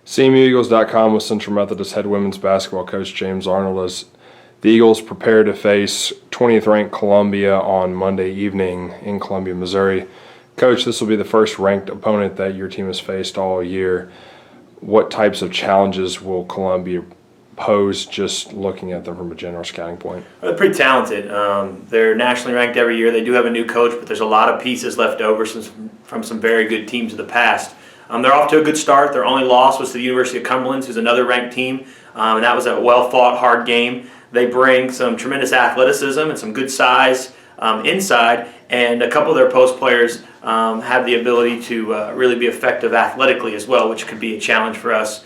CMUEagles.com with Central Methodist head women's basketball coach James Arnold as the Eagles prepare to face 20th ranked Columbia on Monday evening in Columbia, Missouri. Coach, this will be the first ranked opponent that your team has faced all year. What types of challenges will Columbia pose just looking at them from a general scouting point? They're pretty talented. They're nationally ranked every year. They do have a new coach, but there's a lot of pieces left over from some very good teams of the past. They're off to a good start. Their only loss was to the University of Cumberland, who's another ranked team, and that was a well-fought, hard game. They bring some tremendous athleticism and some good size inside, and a couple of their post players have the ability to really be effective athletically as well, which could be a challenge for us.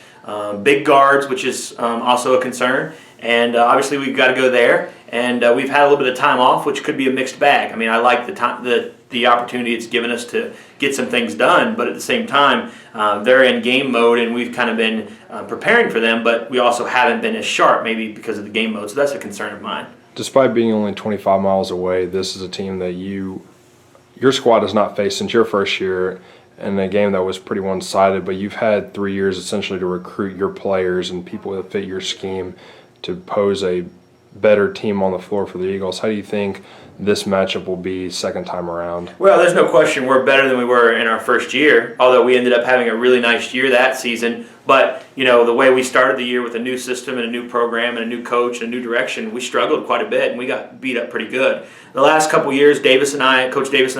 Big guards, which is also a concern, and obviously we've got to go there. And we've had a little bit of time off, which could be a mixed bag. I mean, I like the opportunity it's given us to get some things done, but at the same time, they're in game mode, and we've kind of been preparing for them, but we also haven't been as sharp, maybe because of the game mode. So that's a concern of mine. Despite being only 25 miles away, this is a team that your squad has not faced since your first year in a game that was pretty one-sided, but you've had 3 years essentially to recruit your players and people that fit your scheme to pose a better team on the floor for the Eagles. How do you think this matchup will be second time around? Well, there's no question we're better than we were in our first year, although we ended up having a really nice year that season. But, you know, the way we started the year with a new system and a new program and a new coach and a new direction, we struggled quite a bit, and we got beat up pretty good. The last couple of years, Coach Davis and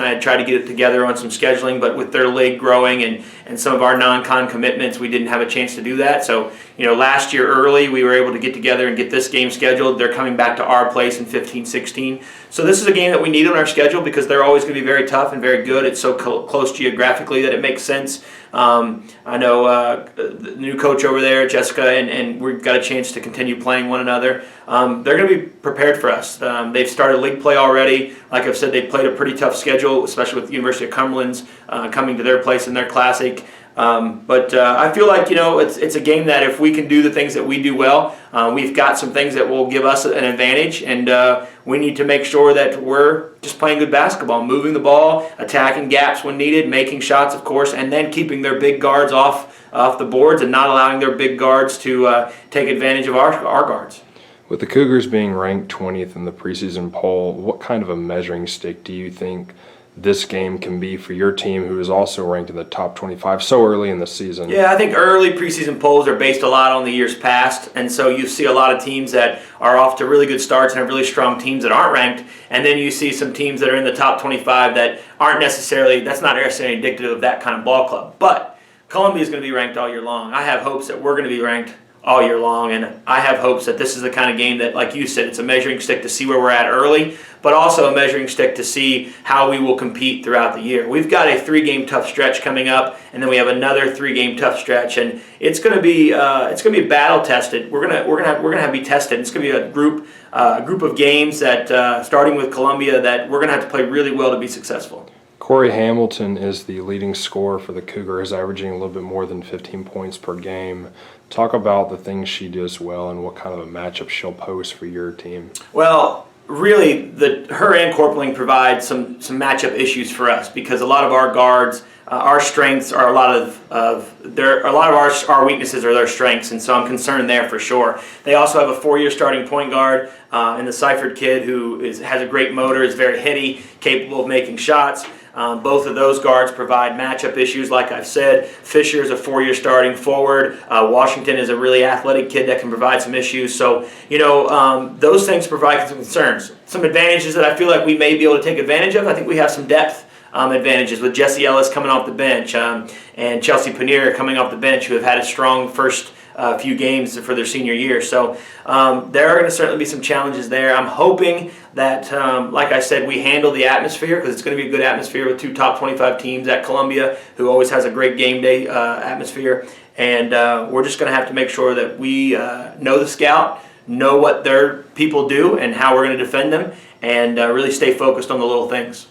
I had tried to get it together on some scheduling, but with their league growing and some of our non-con commitments, we didn't have a chance to do that. So, you know, last year early, we were able to get together and get this game scheduled. They're coming back to our place in 15-16. So this is a game that we need on our schedule because they're always going to be very tough and very good. It's so close geographically that it makes sense. I know the new coach over there, Jessica, and we've got a chance to continue playing one another. They're going to be prepared for us. They've started league play already. Like I've said, they've played a pretty tough schedule, especially with the University of Cumberland's coming to their place in their Classic. But I feel like, you know, it's a game that if we can do the things that we do well, we've got some things that will give us an advantage, and we need to make sure that we're just playing good basketball, moving the ball, attacking gaps when needed, making shots, of course, and then keeping their big guards off the boards and not allowing their big guards to take advantage of our guards. With the Cougars being ranked 20th in the preseason poll, what kind of a measuring stick do you think this game can be for your team, who is also ranked in the top 25 so early in the season? Yeah, I think early preseason polls are based a lot on the years past, and so you see a lot of teams that are off to really good starts and have really strong teams that aren't ranked, and then you see some teams that are in the top 25 that aren't necessarily, that's not necessarily indicative of that kind of ball club. But Columbia is going to be ranked all year long. I have hopes that we're going to be ranked all year long, and I have hopes that this is the kind of game that, like you said, it's a measuring stick to see where we're at early, but also a measuring stick to see how we will compete throughout the year. We've got a 3-game tough stretch coming up, and then we have another 3-game tough stretch, and it's going to be battle tested. We're gonna have to be tested. It's going to be a group of games that starting with Columbia that we're going to have to play really well to be successful. Corey Hamilton is the leading scorer for the Cougars, averaging a little bit more than 15 points per game. Talk about the things she does well and what kind of a matchup she'll pose for your team. Well, really, her and Corpling provide some matchup issues for us because a lot of our guards, our strengths are a lot of our weaknesses are their strengths, and so I'm concerned there for sure. They also have a 4-year starting point guard in the Seifert kid who has a great motor, is very hitty, capable of making shots. Both of those guards provide matchup issues, like I've said. Fisher is a 4-year starting forward. Washington is a really athletic kid that can provide some issues. So, you know, those things provide some concerns. Some advantages that I feel like we may be able to take advantage of. I think we have some depth advantages with Jesse Ellis coming off the bench and Chelsea Pannier coming off the bench, who have had a strong first few games for their senior year. So there are going to certainly be some challenges there. I'm hoping that, like I said, we handle the atmosphere, because it's going to be a good atmosphere with 2 top 25 teams at Columbia, who always has a great game day atmosphere. And we're just going to have to make sure that we know the scout, know what their people do and how we're going to defend them, and really stay focused on the little things.